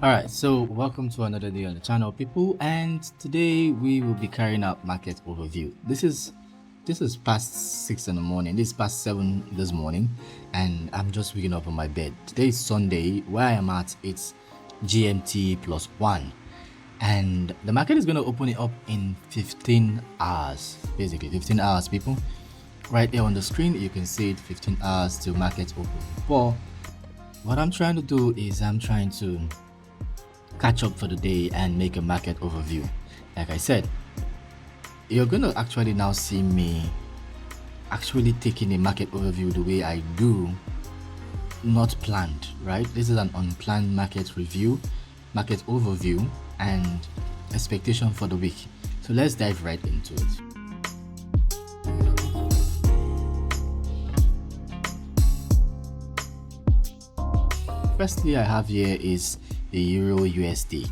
Alright, so welcome to another day on the channel, people, and today we will be carrying out market overview. This is past 6 in the morning. This is past 7 this morning, and I'm just waking up on my bed. Today is Sunday. Where I am at, it's GMT plus 1, and the market is going to open it up in 15 hours. Basically 15 hours, people. Right here on the screen you can see it, 15 hours till market open. But what I'm trying to do is I'm trying to catch up for the day and make a market overview. Like I said, you're gonna actually now see me actually taking a market overview the way I do, not planned, right? This is an unplanned market review, market overview, and expectation for the week. So let's dive right into it. Firstly, I have here is the Euro USD.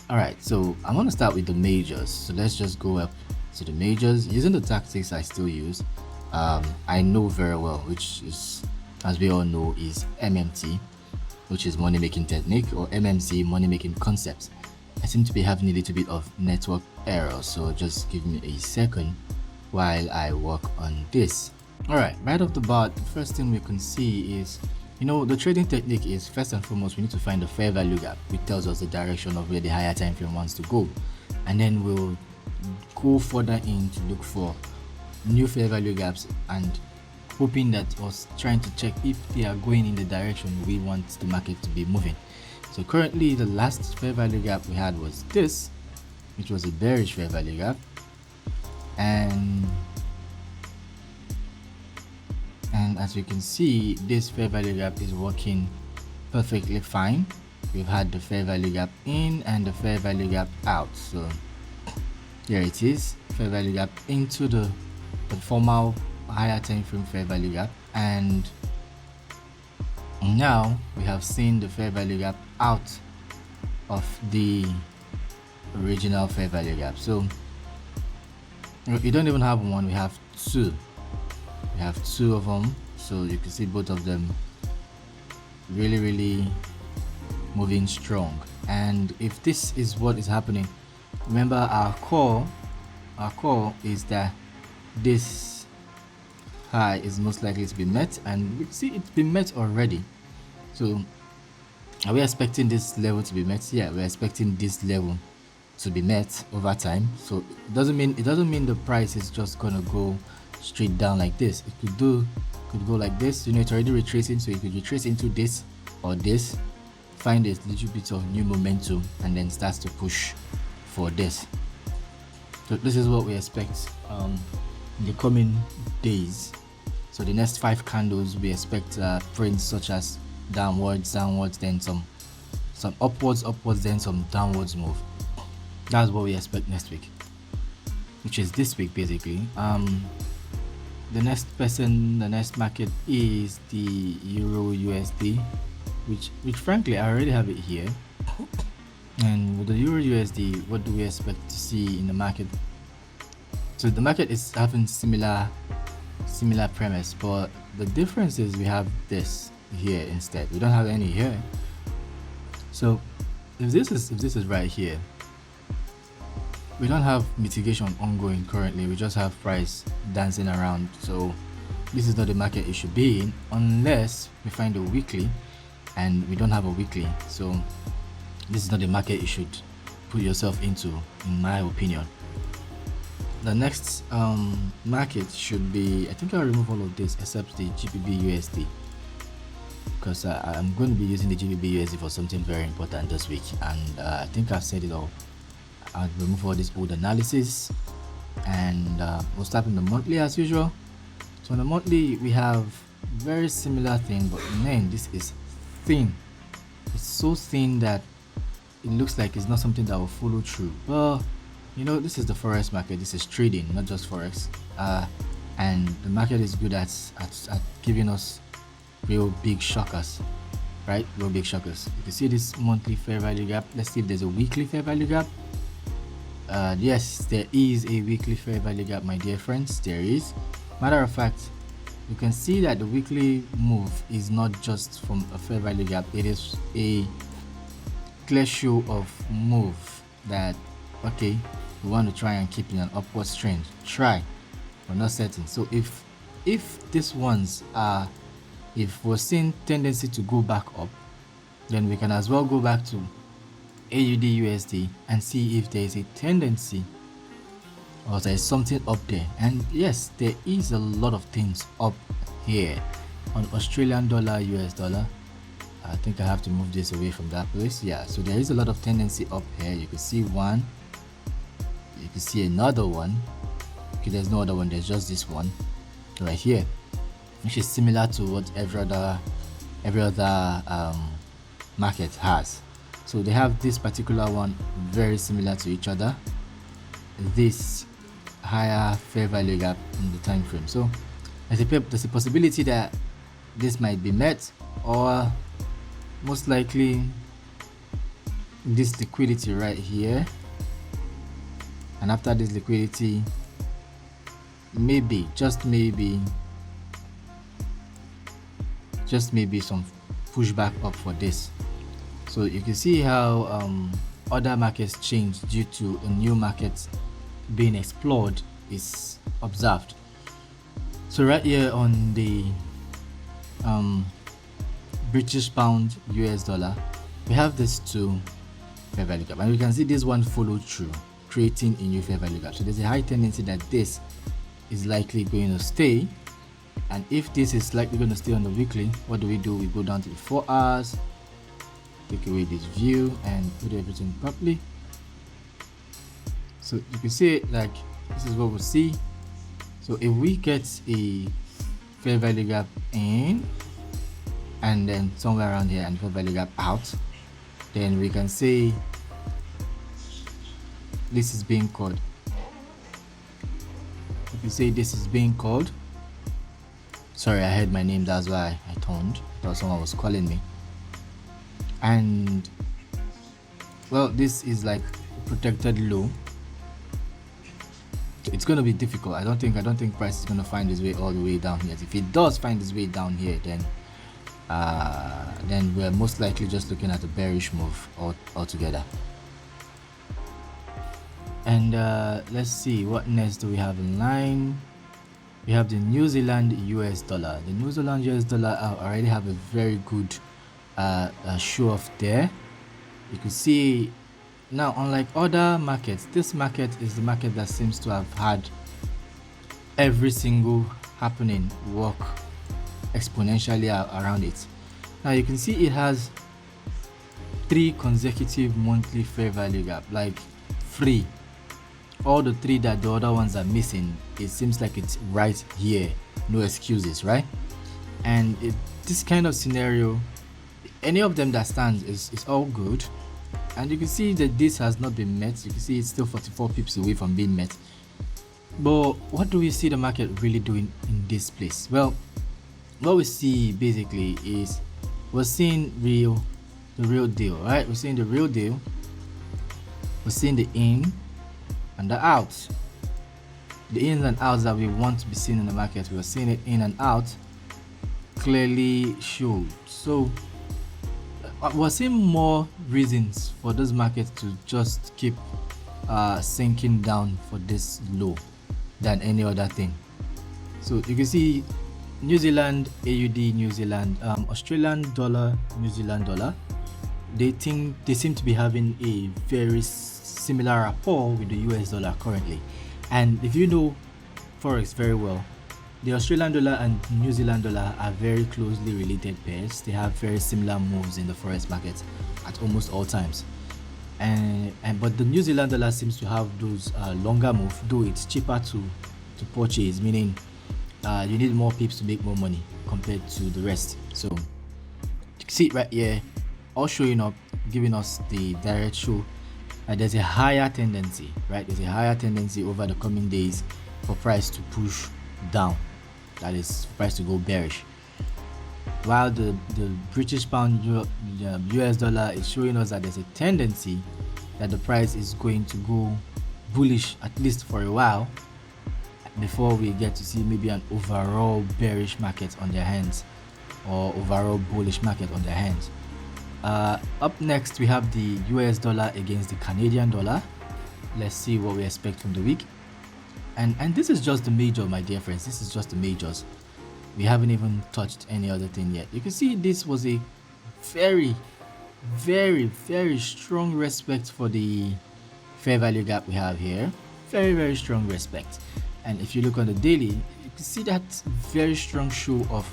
Alright, so I'm going to start with the majors. So let's just go up to the majors using the tactics I still use. I know very well, which is, as we all know, is MMT, which is money making technique, or MMC, money making concepts. I seem to be having a little bit of network error, so just give me a second while I work on this. Alright, right off the bat, the first thing we can see is, the trading technique is, first and foremost, we need to find the fair value gap, which tells us the direction of where the higher time frame wants to go, and then we'll go further in to look for new fair value gaps and hoping that us trying to check if they are going in the direction we want the market to be moving. So currently the last fair value gap we had was this, which was a bearish fair value gap, and as you can see, this fair value gap is working perfectly fine. We've had the fair value gap in and the fair value gap out, so here it is, fair value gap into the formal higher time frame fair value gap, and now we have seen the fair value gap out of the original fair value gap. So we don't even have one, we have two. We have two of them, so you can see both of them really moving strong. And if this is what is happening, remember our core is that this high is most likely to be met, and we see it's been met already. So are we expecting this level to be met? Yeah, we're expecting this level to be met over time. So it doesn't mean the price is just gonna go straight down like this. It could go like this. It's already retracing, so you could retrace into this or this, find a little bit of new momentum, and then starts to push for this. So this is what we expect in the coming days. So the next 5 candles, we expect prints such as downwards, then some upwards, then some downwards move. That's what we expect next week, which is this week basically. The next market is the Euro USD, which frankly I already have it here. And with the Euro USD, what do we expect to see in the market? So the market is having similar premise, but the difference is we have this here instead. We don't have any here. So if this is right here, we don't have mitigation ongoing currently, we just have price dancing around. So this is not the market it should be in unless we find a weekly, and we don't have a weekly. So this is not the market you should put yourself into, in my opinion. The next market should be, I think I'll remove all of this except the GBP USD, because I'm going to be using the GBP USD for something very important this week, and I think I've said it all. I'll remove all this old analysis, and we'll start in the monthly as usual. So in the monthly we have very similar thing, but man, this is thin. It's so thin that it looks like it's not something that will follow through. But this is the Forex market, this is trading, not just Forex, and the market is good at giving us real big shockers, right? Real big shockers. You can see this monthly fair value gap. Let's see if there's a weekly fair value gap. Yes, there is a weekly fair value gap, my dear friends. There is. Matter of fact, you can see that the weekly move is not just from a fair value gap, it is a clear show of move that okay, we want to try and keep in an upward trend. Try, but not certain. So if these ones are, if we're seeing tendency to go back up, then we can as well go back to AUD USD and see if there is a tendency or there is something up there. And yes, there is a lot of things up here on Australian dollar, US dollar. I think I have to move this away from that place. Yeah, so there is a lot of tendency up here. You can see one, you can see another one. Okay, there's no other one, there's just this one right here, which is similar to what every other market has. So they have this particular one very similar to each other, this higher fair value gap in the time frame. So there's a possibility that this might be met, or most likely this liquidity right here, and after this liquidity, maybe just maybe some pushback up for this. So you can see how other markets change due to a new market being explored is observed. So right here on the British pound US dollar, we have this two fair value gap, and we can see this one follow through, creating a new fair value gap. So there's a high tendency that this is likely going to stay, and if this is likely going to stay on the weekly, what do? We go down to the 4 hours, take away this view and put everything properly. So you can see it like this is what we'll see. So if we get a fair value gap in and then somewhere around here and fair value gap out, then we can say this is being called. If you say this is being called, sorry, I heard my name, that's why I turned. I thought someone was calling me. And well, this is like protected low. It's going to be difficult. I don't think price is going to find its way all the way down here. If it does find its way down here, then we're most likely just looking at a bearish move altogether. And let's see, what next do we have in line? We have the New Zealand US dollar. The New Zealand US dollar already have a very good show off there. You can see now, unlike other markets, this market is the market that seems to have had every single happening work exponentially around it. Now you can see it has 3 consecutive monthly fair value gap, like 3. All the 3 that the other ones are missing, it seems like it's right here, no excuses, right? And this kind of scenario, any of them that stands is all good. And you can see that this has not been met. You can see it's still 44 pips away from being met. But what do we see the market really doing in this place? Well, what we see basically is we're seeing the real deal, right? We're seeing the real deal. We're seeing the in and the out. The ins and outs that we want to be seen in the market, we're seeing it in and out clearly showed. So we're seeing more reasons for this market to just keep sinking down for this low than any other thing. So you can see New Zealand AUD, New Zealand Australian dollar, New Zealand dollar, they seem to be having a very similar rapport with the US dollar currently. And if you know Forex very well, the Australian dollar and New Zealand dollar are very closely related pairs. They have very similar moves in the Forex market at almost all times. But the New Zealand dollar seems to have those longer moves, though it's cheaper to purchase, meaning you need more pips to make more money compared to the rest. So you can see it right here, all showing up, giving us the direct show. There's a higher tendency, right? There's a higher tendency over the coming days for price to push down. That is, price to go bearish. While the British pound US dollar is showing us that there's a tendency that the price is going to go bullish at least for a while before we get to see maybe an overall bearish market on their hands or overall bullish market on their hands. Up next we have the US dollar against the Canadian dollar. Let's see what we expect from the week. And this is just the major, my dear friends. This is just the majors. We haven't even touched any other thing yet. You can see this was a very strong respect for the fair value gap we have here. Very strong respect. And if you look on the daily, you can see that very strong show of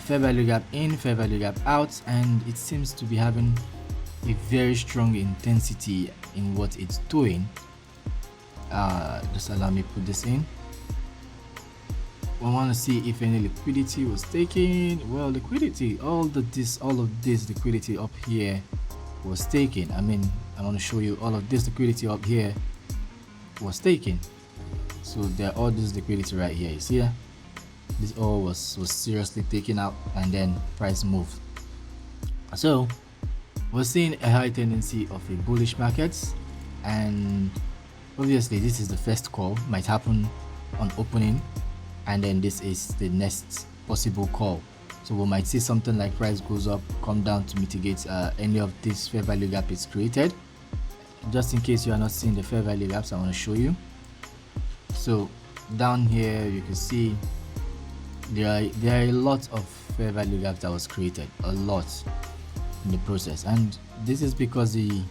fair value gap in, fair value gap out, and it seems to be having a very strong intensity in what it's doing. Just allow me put this in. We want to see if any liquidity was taken. Well, liquidity, all of this liquidity up here was taken. I mean, I want to show you all of this liquidity up here was taken. So there are all this liquidity right here. You see that? This all was seriously taken out, and then price moved. So we're seeing a high tendency of a bullish market, and obviously this is the first call, might happen on opening, and then this is the next possible call. So we might see something like price goes up, come down to mitigate any of this fair value gap is created. Just in case you are not seeing the fair value gaps, I want to show you. So down here you can see there are a lot of fair value gaps that was created, a lot in the process, and this is because the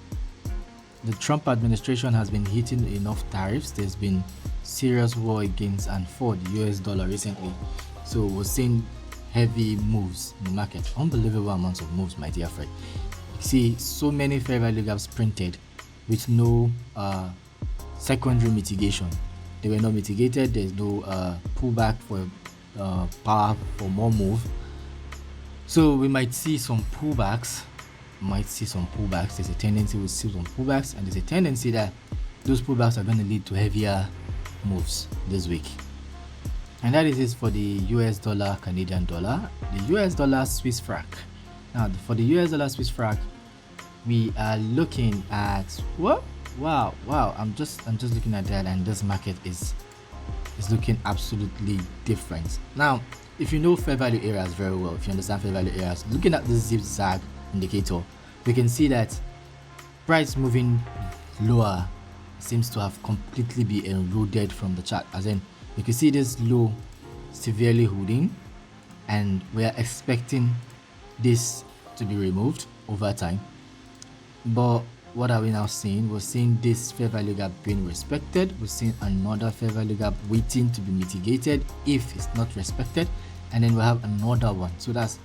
Trump administration has been hitting enough tariffs. There's been serious war against and for the US dollar recently, so we're seeing heavy moves in the market, unbelievable amounts of moves, my dear friend. You see so many fair value gaps printed with no secondary mitigation. They were not mitigated. There's no pullback for power for more move. So we might see some pullbacks. There's a tendency we see some pullbacks, and there's a tendency that those pullbacks are going to lead to heavier moves this week. And that is it for the US dollar, Canadian dollar, the US dollar, Swiss franc. Now for the US dollar, Swiss franc, we are looking at wow. I'm just looking at that, and this market is looking absolutely different. Now, if you know fair value areas very well, if you understand fair value areas, looking at this zigzag indicator, we can see that price moving lower seems to have completely been eroded from the chart. As in, you can see this low severely holding, and we are expecting this to be removed over time. But what are we now seeing? We're seeing this fair value gap being respected. We're seeing another fair value gap waiting to be mitigated if it's not respected, and then we'll have another one. So that's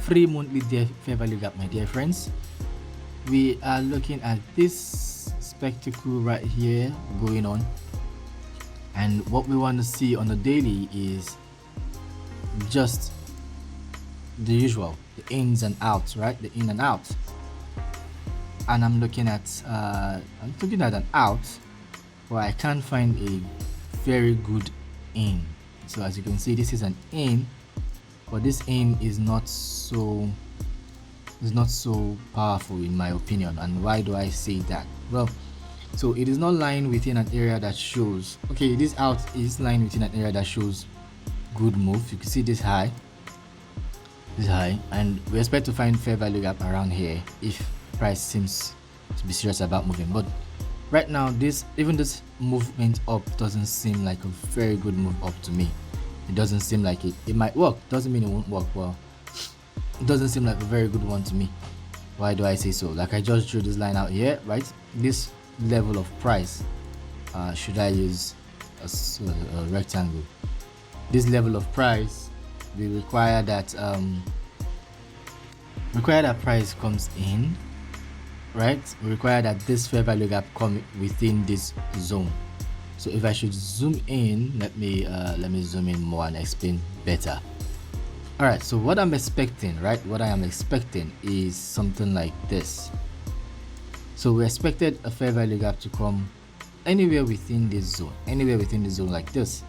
3 monthly fair value gap, my dear friends. We are looking at this spectacle right here going on, and what we want to see on the daily is just the usual, the ins and outs, right? The in and out. And I'm looking at an out where I can't find a very good in. So as you can see, this is an in, but this in is not so powerful in my opinion. And why do I say that? Well, so it is not lying within an area that shows, okay, this out is lying within an area that shows good move. You can see this high, and we expect to find fair value gap around here if price seems to be serious about moving. But right now, this movement up doesn't seem like a very good move up to me. It doesn't seem like it might work, doesn't mean it won't work. Well, it doesn't seem like a very good one to me. Why do I say so? Like I just drew this line out here, right? This level of price, should I use a rectangle? This level of price, we require that price comes in, right? We require that this fair value gap come within this zone. So if I should zoom in, let me zoom in more and explain better. All right, so what I'm expecting, right? What I am expecting is something like this. So we expected a fair value gap to come anywhere within this zone, like this.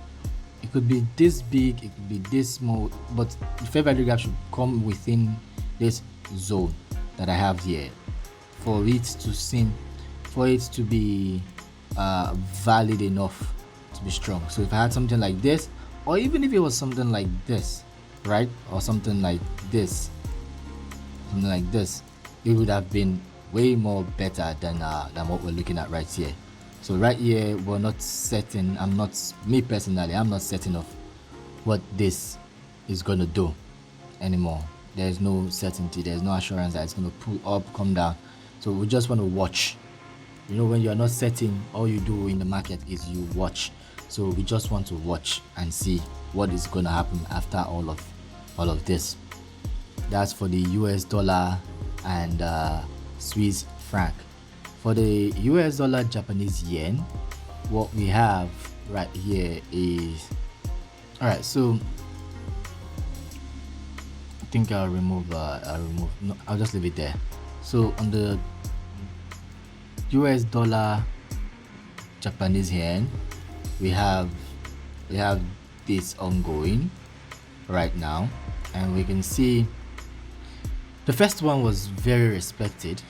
It could be this big, it could be this small, but the fair value gap should come within this zone that I have here for it to be valid enough to be strong. So if I had something like this, or even if it was something like this, right, or something like this, it would have been way more better than what we're looking at right here. So right here, we're not certain. Me personally, I'm not certain of what this is gonna do anymore. There's no certainty, there's no assurance that it's gonna pull up, come down. So we just want to watch. You know, when you're not certain, all you do in the market is you watch. So we just want to watch and see what is gonna happen after all of this. That's for the US dollar and Swiss franc. For the US dollar Japanese yen, what we have right here is, all right, so I think I'll remove no, I'll just leave it there. So on the US dollar Japanese yen, we have this ongoing right now, and we can see the first one was very respected,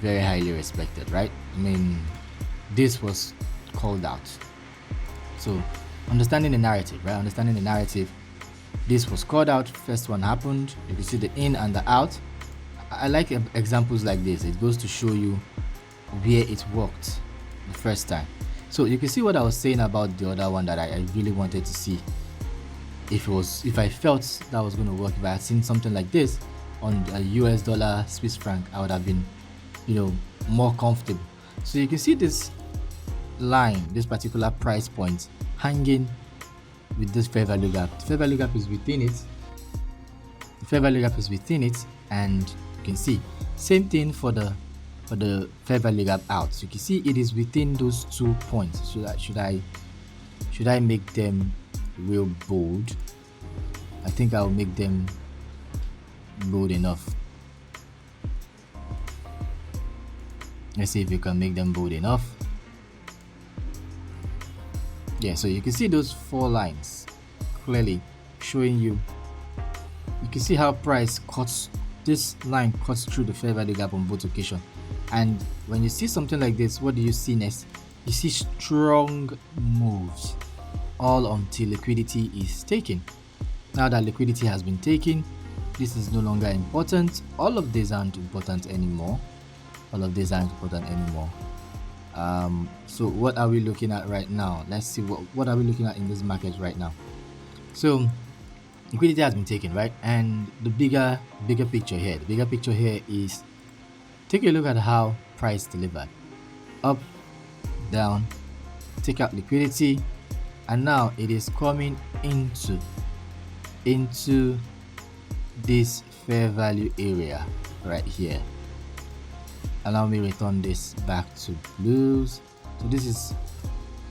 very highly respected, right? I mean, this was called out. So understanding the narrative, right? Understanding the narrative, this was called out. First one happened. You can see the in and the out. I like examples like this. It goes to show you where it worked the first time. So you can see what I was saying about the other one that I really wanted to see if I felt that was going to work. If I had seen something like this on a US dollar Swiss franc, I would have been, you know, more comfortable. So you can see this line, this particular price point hanging with this fair value gap. The fair value gap is within it. The fair value gap is within it, and you can see same thing for the fair value gap out. So you can see it is within those 2 points. Should I make them real bold? I think I'll make them bold enough. Let's see if we can make them bold enough. Yeah, so you can see those 4 lines clearly showing you. You can see how price cuts, this line cuts through the fair value gap on both occasions. And when you see something like this, what do you see next? You see strong moves, all until liquidity is taken. Now that liquidity has been taken, this is no longer important. All of these aren't important anymore. So what are we looking at right now? Let's see what are we looking at in this market right now. So liquidity has been taken, right? And the bigger picture here is, take a look at how price delivered. Up, down, take out liquidity, and now it is coming into this fair value area right here. Allow me return this back to blues. So this is,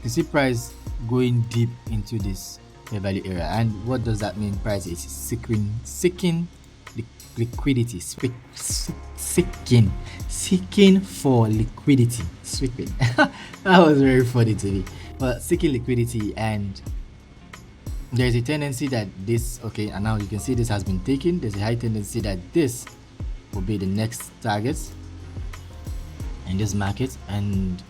you see price going deep into this fair value area. And what does that mean? Price is seeking liquidity, seeking for liquidity. Sweeping. That was very funny to me. But seeking liquidity, and there's a tendency that this, okay, and now you can see this has been taken. There's a high tendency that this will be the next target in this market. And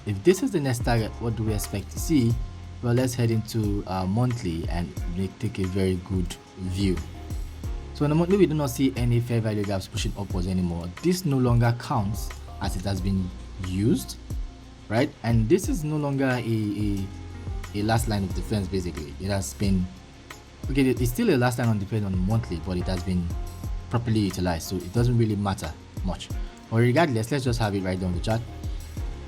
if this is the next target, what do we expect to see? Well, let's head into monthly and take a very good view. So on the monthly, we do not see any fair value gaps pushing upwards anymore. This no longer counts as it has been used, right? And this is no longer a last line of defense. Basically, it has been, okay, it's still a last line of defense on monthly, but it has been properly utilized, so it doesn't really matter much. But regardless, let's just have it right down the chart.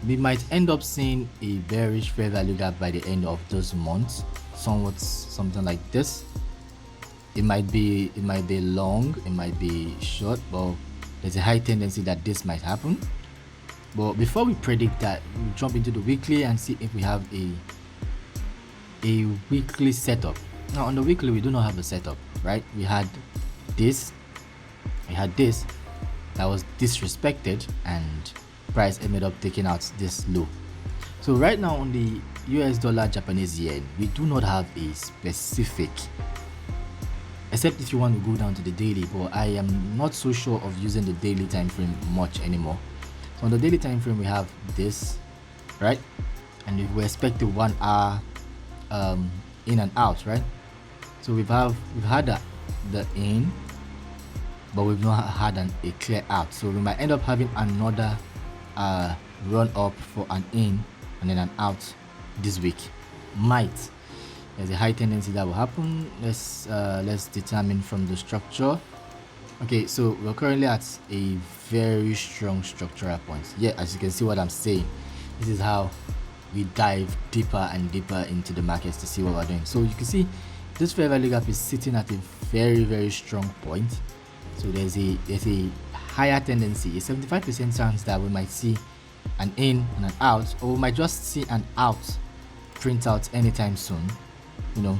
We might end up seeing a bearish fair value gap by the end of those months, something like this. It might be long, it might be short, but there's a high tendency that this might happen. But before we predict that, we'll jump into the weekly and see if we have a weekly setup. Now on the weekly, we do not have a setup, right? We had this that was disrespected, and price ended up taking out this low. So right now on the US dollar Japanese yen, we do not have a specific, except if you want to go down to the daily, but I am not so sure of using the daily time frame much anymore. So on the daily time frame, we have this, right? And if we expect the 1 hour in and out, right? So we've had the in, but we've not had a clear out, so we might end up having another run up for an in and then an out this week. There's a high tendency that will happen. Let's determine from the structure. Okay, so we're currently at a very strong structural point. Yeah, as you can see what I'm saying, this is how we dive deeper and deeper into the markets to see what we're doing. So you can see this fair value gap is sitting at a very strong point. So there's a higher tendency, a 75% chance that we might see an in and an out, or we might just see an out print out anytime soon. You know,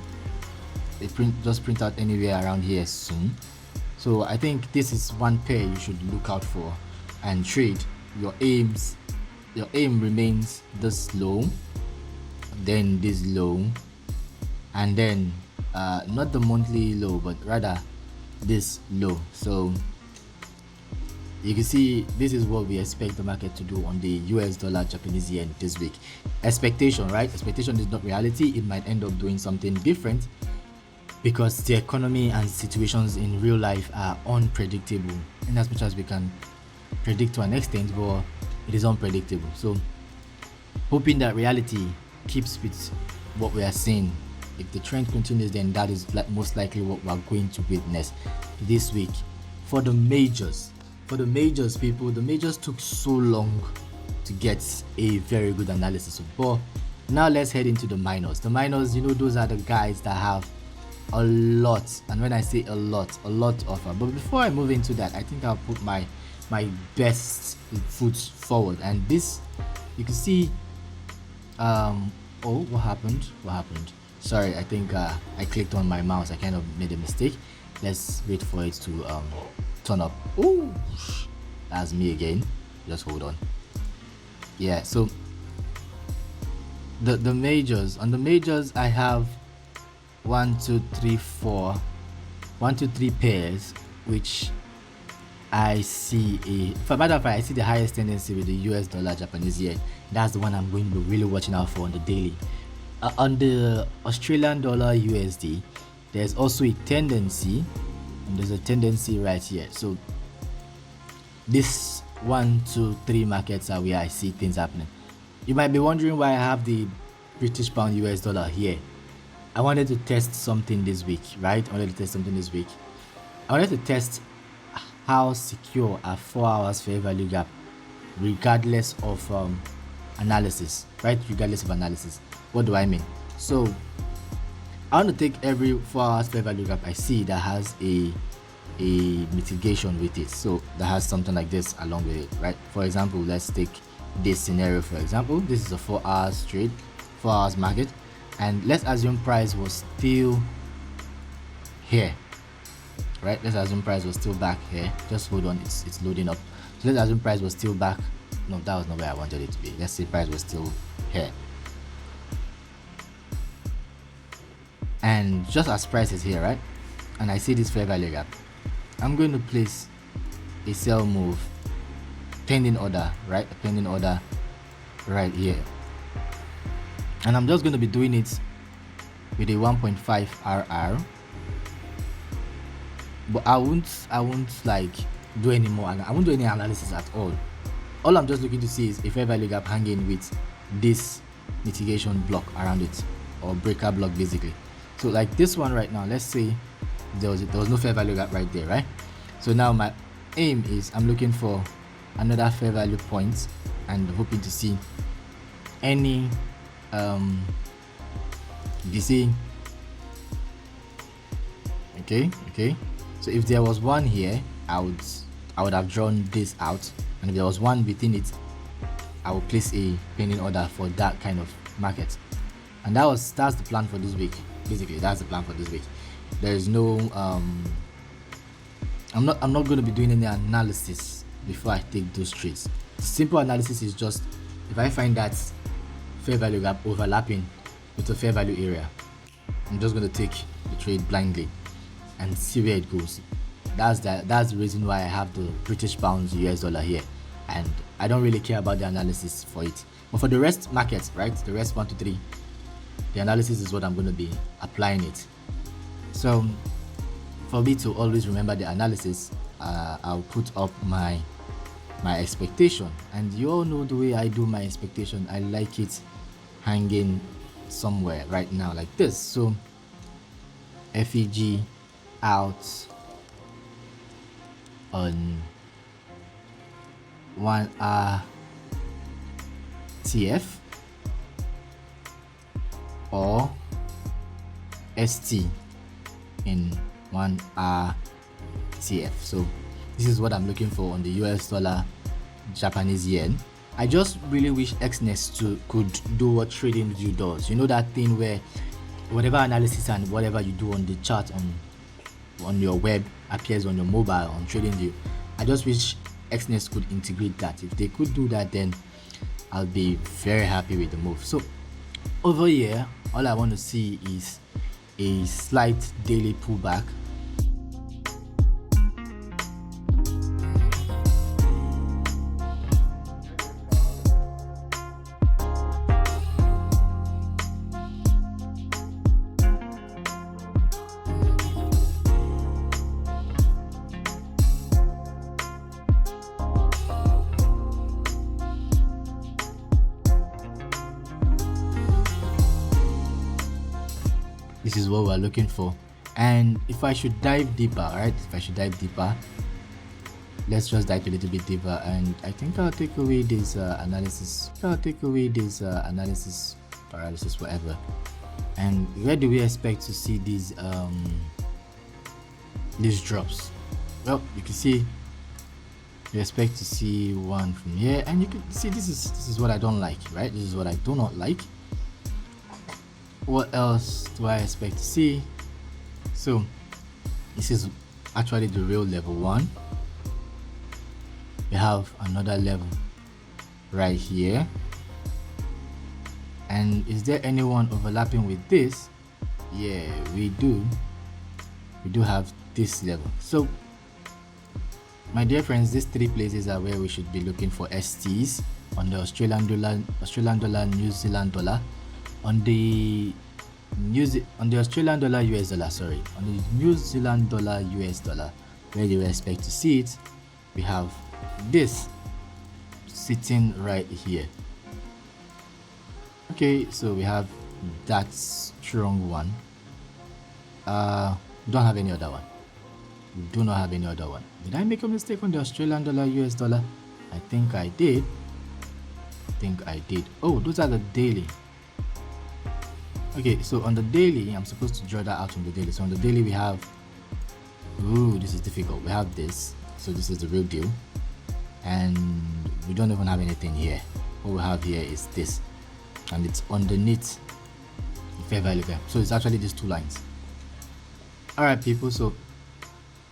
just print out anywhere around here soon. So I think this is one pair you should look out for and trade. Your aim remains this low, then this low, and then not the monthly low, but rather this low. So you can see this is what we expect the market to do on the US dollar Japanese yen this week. Expectation, right? Expectation is not reality. It might end up doing something different because the economy and situations in real life are unpredictable, in as much as we can predict to an extent, but it is unpredictable. So hoping that reality keeps with what we are seeing. If the trend continues, then that is most likely what we are going to witness this week. For the majors, people, the majors took so long to get a very good analysis of. But now let's head into the minors. The minors, those are the guys that have a lot, and when I say a lot offer. But before I move into that, I think I'll put my best foot forward. And this, you can see, what happened? Sorry, I think I clicked on my mouse. I kind of made a mistake. Let's wait for it to turn up. Oh, that's me again. Just hold on. Yeah, so the majors, on the majors I have 1 2 3 pairs, which I see for matter of fact, I see the highest tendency with the US dollar Japanese yen. That's the one I'm going to be really watching out for on the daily. On the Australian dollar USD, there's also a tendency, and there's a tendency right here. So this 1 2 3 markets are where I see things happening. You might be wondering why I have the British pound US dollar here. I wanted to test something this week, right? I wanted to test how secure a 4 hours fair value gap, regardless of analysis, right? Regardless of analysis. What do I mean? So I want to take every 4 hours fair value gap I see that has a mitigation with it. So that has something like this along with it, right? For example, let's take this scenario. For example, this is a 4 hours trade, 4 hours market, and let's assume price was still here, right? Let's assume price was still back here. Just hold on, it's loading up. So let's assume price was still back. No, that was not where I wanted it to be. Let's say price was still here, and just as price is here, right, and I see this fair value gap, I'm going to place a sell move, pending order, right? A pending order right here, and I'm just going to be doing it with a 1.5 RR. But I won't like do any more. I won't do any analysis at all. All I'm just looking to see is a fair value gap hanging with this mitigation block around it, or breaker block basically. So like this one right now, let's say there was no fair value gap right there, right? So now my aim is I'm looking for another fair value point and hoping to see any DC. Okay. So if there was one here, I would have drawn this out, and if there was one within it, I will place a pending order for that kind of market. And that's the plan for this week. Basically, that's the plan for this week. There is no I'm not going to be doing any analysis before I take those trades. Simple analysis is just if I find that fair value gap overlapping with a fair value area, I'm just going to take the trade blindly and see where it goes. That's the reason why I have the British pounds US dollar here, and I don't really care about the analysis for it. But for the rest markets, right, the rest 1 to 3, the analysis is what I'm going to be applying it. So for me to always remember the analysis, I'll put up my expectation, and you all know the way I do my expectation. I like it hanging somewhere right now like this. So FEG out on 1 hour TF or ST in 1 hour TF. So this is what I'm looking for on the US dollar, Japanese yen. I just really wish XNest could do what TradingView does. You know, that thing where whatever analysis and whatever you do on the chart on your web appears on your mobile on TradingView. I just wish XNest could integrate that. If they could do that, then I'll be very happy with the move. So over here, all I want to see is a slight daily pullback. This is what we're looking for. And if I should dive deeper, right? If I should dive deeper, let's just dive a little bit deeper. And I think I'll take away this analysis. Paralysis, whatever. And where do we expect to see these drops? Well, you can see you expect to see one from here, and you can see this is what I don't like, right? This is what I do not like. What else do I expect to see? So this is actually the real level 1. We have another level right here, and is there anyone overlapping with this? Yeah, we do have this level. So my dear friends, these 3 places are where we should be looking for STs on the Australian dollar, New Zealand dollar, on the Australian dollar, US dollar, on the New Zealand dollar, US dollar. Where do we expect to see it? We have this sitting right here. Okay, so we have that strong one. We don't have any other one. We do not have any other one. Did I make a mistake on the Australian dollar, US dollar? I think I did. Oh, those are the daily. Okay, so on the daily, I'm supposed to draw that out on the daily. So on the daily we have, ooh, this is difficult. We have this. So this is the real deal. And we don't even have anything here. What we have here is this. And it's underneath the fair value gap. So it's actually these 2 lines. Alright people, so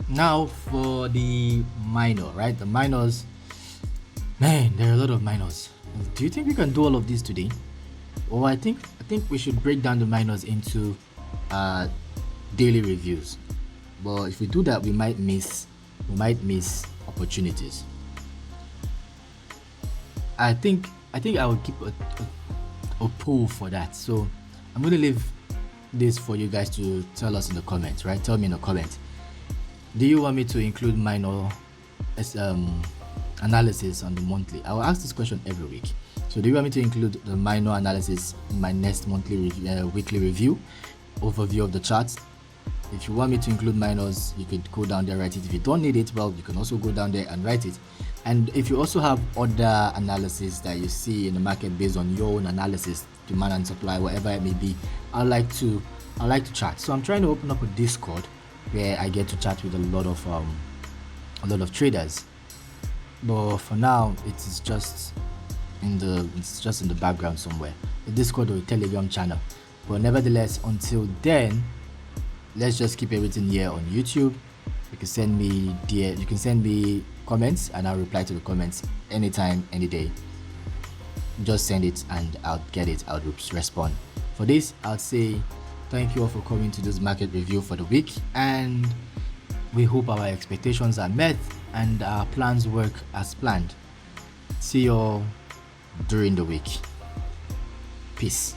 now for the minor, right? The minors, man, there are a lot of minors. Do you think we can do all of these today? Or I think we should break down the minors into daily reviews. But if we do that, we might miss opportunities. I think I will keep a poll for that. So I'm going to leave this for you guys to tell us in the comments, right? Tell me in the comments. Do you want me to include minor analysis on the monthly? I will ask this question every week. So do you want me to include the minor analysis in my next weekly review overview of the charts? If you want me to include minors, you could go down there, write it. If you don't need it, well, you can also go down there and write it. And if you also have other analysis that you see in the market based on your own analysis, demand and supply, whatever it may be, I like to chat. So I'm trying to open up a Discord where I get to chat with a lot of traders. But for now, it's just in the background somewhere, the Discord or a Telegram channel. But nevertheless, until then, let's just keep everything here on YouTube. You can send me comments and I'll reply to the comments anytime, any day. Just send it and I'll get it. I'll respond. For this, I'll say thank you all for coming to this market review for the week, and we hope our expectations are met and our plans work as planned. See you all during the week. Peace.